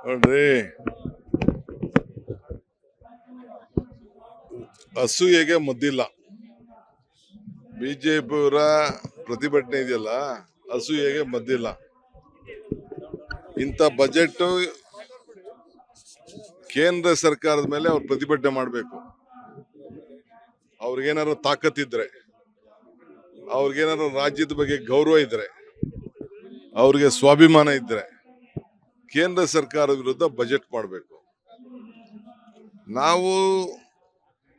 ನೋಡ್ರಿ, ಅಸೂಯೆಗೆ ಮದ್ದಿಲ್ಲ. ಬಿಜೆಪಿಯವರ ಪ್ರತಿಭಟನೆ ಇದೆಯಲ್ಲ, ಅಸೂಯೆಗೆ ಮದ್ದಿಲ್ಲ. ಇಂಥ ಬಜೆಟ್ ಕೇಂದ್ರ ಸರ್ಕಾರದ ಮೇಲೆ ಅವ್ರು ಪ್ರತಿಭಟನೆ ಮಾಡಬೇಕು. ಅವ್ರಿಗೇನಾದ್ರು ತಾಕತ್ತಿದ್ರೆ, ಅವ್ರಿಗೇನಾದ್ರು ರಾಜ್ಯದ ಬಗ್ಗೆ ಗೌರವ ಇದ್ರೆ, ಅವ್ರಿಗೆ ಸ್ವಾಭಿಮಾನ ಇದ್ರೆ ಕೇಂದ್ರ ಸರ್ಕಾರದ ವಿರುದ್ಧ ಬಜೆಟ್ ಮಾಡಬೇಕು. ನಾವು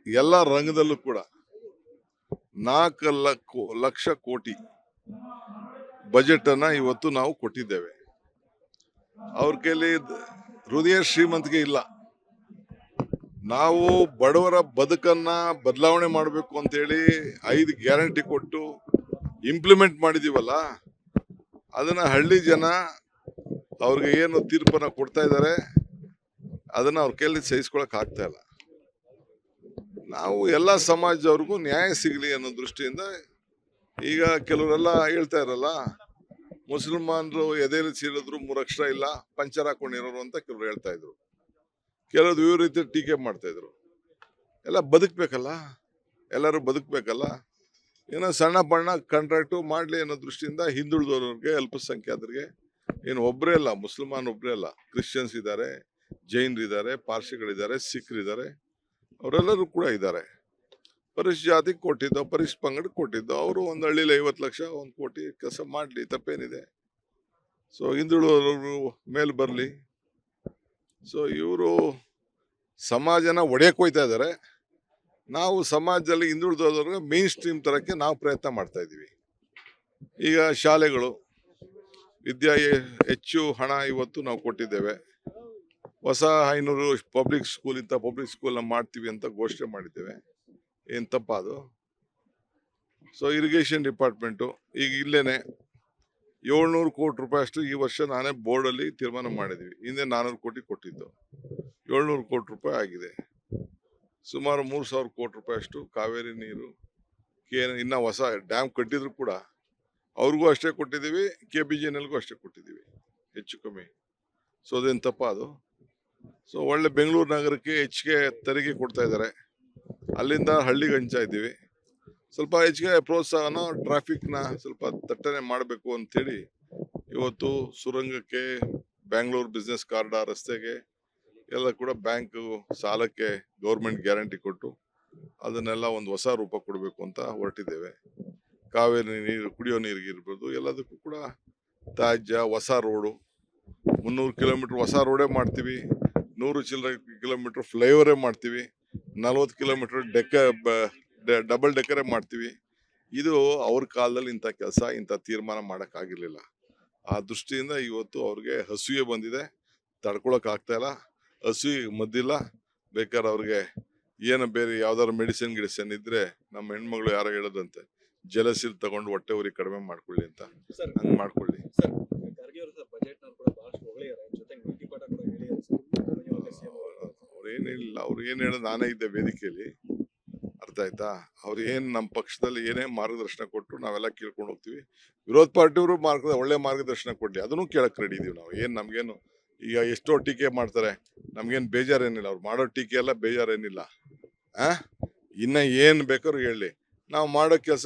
ಎಲ್ಲ ರಂಗದಲ್ಲೂ ಕೂಡ 4 ಲಕ್ಷ ಕೋಟಿ ಬಜೆಟ್ ಅನ್ನ ಇವತ್ತು ನಾವು ಕೊಟ್ಟಿದ್ದೇವೆ. ಅವ್ರ ಕೈಲಿ ಹೃದಯ ಶ್ರೀಮಂತಿಕೆ ಇಲ್ಲ. ನಾವು ಬಡವರ ಬದುಕನ್ನ ಬದಲಾವಣೆ ಮಾಡಬೇಕು ಅಂತೇಳಿ 5 ಗ್ಯಾರಂಟಿ ಕೊಟ್ಟು ಇಂಪ್ಲಿಮೆಂಟ್ ಮಾಡಿದೀವಲ್ಲ, ಅದನ್ನ ಹಳ್ಳಿ ಜನ ಅವ್ರಿಗೆ ಏನು ತೀರ್ಪನ್ನ ಕೊಡ್ತಾ ಇದ್ದಾರೆ, ಅದನ್ನ ಅವ್ರ ಕೈಲಿ ಸಹಿಸ್ಕೊಳಕ್ ಆಗ್ತಾ ಇಲ್ಲ. ನಾವು ಎಲ್ಲ ಸಮಾಜದವ್ರಿಗೂ ನ್ಯಾಯ ಸಿಗಲಿ ಅನ್ನೋ ದೃಷ್ಟಿಯಿಂದ ಈಗ ಕೆಲವರೆಲ್ಲ ಹೇಳ್ತಾ ಇರಲ್ಲ, ಮುಸಲ್ಮಾನರು ಎದೆಯಲ್ಲಿ ಸೀಳಿದ್ರು 3 ಅಕ್ಷರ ಇಲ್ಲ, ಪಂಚರ್ ಹಾಕೊಂಡಿರೋರು ಅಂತ ಕೆಲವರು ಹೇಳ್ತಾ ಇದ್ರು. ಕೆಲವರು ಇವ್ರ ರೀತಿ ಟೀಕೆ ಮಾಡ್ತಾ ಇದ್ರು. ಎಲ್ಲ ಬದುಕ್ಬೇಕಲ್ಲ, ಎಲ್ಲರೂ ಬದುಕ್ಬೇಕಲ್ಲ. ಏನೋ ಸಣ್ಣ ಪಣ್ಣ ಕಾಂಟ್ರಾಕ್ಟು ಮಾಡ್ಲಿ ಅನ್ನೋ ದೃಷ್ಟಿಯಿಂದ ಹಿಂದುಳಿದವ್ರಿಗೆ, ಅಲ್ಪಸಂಖ್ಯಾತರಿಗೆ, ಏನು ಒಬ್ಬರೇ ಅಲ್ಲ, ಮುಸಲ್ಮಾನ್ ಒಬ್ಬರೇ ಅಲ್ಲ, ಕ್ರಿಶ್ಚಿಯನ್ಸ್ ಇದ್ದಾರೆ, ಜೈನರಿದ್ದಾರೆ, ಪಾರ್ಸಿಗಳಿದ್ದಾರೆ, ಸಿಖ್ರಿದ್ದಾರೆ, ಅವರೆಲ್ಲರೂ ಕೂಡ ಇದ್ದಾರೆ. ಪರಿಶ್ ಜಾತಿಗೆ ಕೊಟ್ಟಿದ್ದು, ಪರಿಶ್ ಪಂಗಡಕ್ಕೆ ಕೊಟ್ಟಿದ್ದು, ಅವರು ಒಂದು ಹಳ್ಳಿಲಿ 50 ಲಕ್ಷ 1 ಕೋಟಿ ಕೆಲಸ ಮಾಡ್ಲಿ, ತಪ್ಪೇನಿದೆ. ಸೊ ಹಿಂದುಳಿದವರು ಮೇಲೆ ಬರಲಿ. ಸೊ ಇವರು ಸಮಾಜನ ಒಡೆಯಕ್ಕೆ ಹೋಯ್ತಾ ಇದ್ದಾರೆ. ನಾವು ಸಮಾಜದಲ್ಲಿ ಹಿಂದುಳಿದವ್ರಿಗೆ ಮೇನ್ ಸ್ಟ್ರೀಮ್ ತರಕ್ಕೆ ನಾವು ಪ್ರಯತ್ನ ಮಾಡ್ತಾ ಇದ್ದೀವಿ. ಈಗ ಶಾಲೆಗಳು ವಿದ್ಯಾ ಹೆಚ್ಚು ಹಣ ಇವತ್ತು ನಾವು ಕೊಟ್ಟಿದ್ದೇವೆ. ಹೊಸ 500 ಪಬ್ಲಿಕ್ ಸ್ಕೂಲ್ ಇಂಥ ಪಬ್ಲಿಕ್ ಸ್ಕೂಲ್ನ ಮಾಡ್ತೀವಿ ಅಂತ ಘೋಷಣೆ ಮಾಡಿದ್ದೇವೆ. ಏನು ತಪ್ಪದು? ಸೊ ಇರಿಗೇಷನ್ ಡಿಪಾರ್ಟ್ಮೆಂಟು ಈಗ ಇಲ್ಲೇನೆ 700 ಕೋಟಿ ರೂಪಾಯಿ ಅಷ್ಟು ಈ ವರ್ಷ ನಾನೇ ಬೋರ್ಡಲ್ಲಿ ತೀರ್ಮಾನ ಮಾಡಿದ್ವಿ. ಹಿಂದೆ 400 ಕೋಟಿ ಕೊಟ್ಟಿದ್ದು, 700 ಕೋಟಿ ರೂಪಾಯಿ ಆಗಿದೆ. ಸುಮಾರು 3000 ಕೋಟಿ ರೂಪಾಯಿ ಅಷ್ಟು ಕಾವೇರಿ ನೀರು ಇನ್ನ ಹೊಸ ಡ್ಯಾಮ್ ಕಟ್ಟಿದ್ರು ಕೂಡ ಅವ್ರಿಗೂ ಅಷ್ಟೇ ಕೊಟ್ಟಿದ್ದೀವಿ, KBJNLಗೂ ಅಷ್ಟೇ ಕೊಟ್ಟಿದ್ದೀವಿ, ಹೆಚ್ಚು ಕಮ್ಮಿ. ಸೊ ಅದೇನು ತಪ್ಪ ಅದು? ಸೊ ಒಳ್ಳೆ ಬೆಂಗಳೂರು ನಗರಕ್ಕೆ ಹೆಚ್ಚಿಗೆ ತೆರಿಗೆ ಕೊಡ್ತಾ ಇದ್ದಾರೆ, ಅಲ್ಲಿಂದ ಹಳ್ಳಿಗೆ ಹಂಚ್ತಾ ಇದ್ದೀವಿ. ಸ್ವಲ್ಪ ಹೆಚ್ಚಿಗೆ ಪ್ರೋತ್ಸಾಹನ, ಟ್ರಾಫಿಕ್ನ ಸ್ವಲ್ಪ ದಟ್ಟಣೆ ಮಾಡಬೇಕು ಅಂತೇಳಿ ಇವತ್ತು ಸುರಂಗಕ್ಕೆ, ಬ್ಯಾಂಗ್ಳೂರ್ ಬಿಸ್ನೆಸ್ ಕಾರಿಡಾರ್ ರಸ್ತೆಗೆ ಎಲ್ಲ ಕೂಡ ಬ್ಯಾಂಕ್ ಸಾಲಕ್ಕೆ ಗೌರ್ಮೆಂಟ್ ಗ್ಯಾರಂಟಿ ಕೊಟ್ಟು ಅದನ್ನೆಲ್ಲ ಒಂದು ಹೊಸ ರೂಪ ಕೊಡಬೇಕು ಅಂತ ಹೊರಟಿದ್ದೇವೆ. ಕಾವೇರಿ ನೀರು, ಕುಡಿಯೋ ನೀರಿಗೆ ಇರ್ಬೋದು, ಎಲ್ಲದಕ್ಕೂ ಕೂಡ ತ್ಯಾಜ್ಯ, ಹೊಸ ರೋಡು, 300 ಕಿಲೋಮೀಟರ್ ಹೊಸ ರೋಡೇ ಮಾಡ್ತೀವಿ, 100 ಚಿಲ್ಲರೆ ಕಿಲೋಮೀಟರ್ ಫ್ಲೈಓವರೇ ಮಾಡ್ತೀವಿ, 40 ಕಿಲೋಮೀಟರ್ ಡಬಲ್ ಡೆಕ್ಕರೇ ಮಾಡ್ತೀವಿ. ಇದು ಅವ್ರ ಕಾಲದಲ್ಲಿ ಇಂಥ ಕೆಲಸ, ಇಂಥ ತೀರ್ಮಾನ ಮಾಡೋಕ್ಕಾಗಿರ್ಲಿಲ್ಲ. ಆ ದೃಷ್ಟಿಯಿಂದ ಇವತ್ತು ಅವ್ರಿಗೆ ಹಸುವೆ ಬಂದಿದೆ, ತಡ್ಕೊಳಕ್ ಆಗ್ತಾ ಇಲ್ಲ. ಹಸುವಿಗೆ ಮದ್ದಿಲ್ಲ. ಬೇಕಾದ್ರೆ ಅವ್ರಿಗೆ ಏನು ಬೇರೆ ಯಾವ್ದಾದ್ರು ಮೆಡಿಸಿನ್ ಇದ್ರೆ ನಮ್ಮ ಹೆಣ್ಮಗಳು ಯಾರೋ ಹೇಳದಂತೆ ಜಲಸಿಲ್ ತಗೊಂಡು ಹೊಟ್ಟೆ ಉರಿ ಕಡಿಮೆ ಮಾಡ್ಕೊಳ್ಳಿ ಅಂತ, ಹಂಗ್ ಮಾಡ್ಕೊಳ್ಳಿ. ಅವ್ರೇನಿಲ್ಲ, ಅವ್ರು ಏನ್ ಹೇಳೋದು, ನಾನೇ ಇದ್ದೆ ವೇದಿಕೆಯಲ್ಲಿ, ಅರ್ಥ ಆಯ್ತಾ? ಅವ್ರು ಏನ್ ನಮ್ಮ ಪಕ್ಷದಲ್ಲಿ ಏನೇ ಮಾರ್ಗದರ್ಶನ ಕೊಟ್ಟರು ನಾವೆಲ್ಲ ಕೇಳ್ಕೊಂಡು ಹೋಗ್ತೀವಿ. ವಿರೋಧ ಪಾರ್ಟಿಯವರು ಒಳ್ಳೆ ಮಾರ್ಗದರ್ಶನ ಕೊಡ್ಲಿ, ಅದನ್ನು ಕೇಳಕ್ ರೆಡಿ ಇದೀವಿ ನಾವು. ಏನ್ ನಮ್ಗೇನು ಈಗ ಎಷ್ಟೋ ಟೀಕೆ ಮಾಡ್ತಾರೆ, ನಮ್ಗೇನು ಬೇಜಾರೇನಿಲ್ಲ, ಅವ್ರು ಮಾಡೋ ಟೀಕೆ ಎಲ್ಲ ಬೇಜಾರೇನಿಲ್ಲ. ಇನ್ನ ಏನ್ ಬೇಕಾದ್ರು ಹೇಳಿ, ನಾವು ಮಾಡೋ ಕೆಲಸ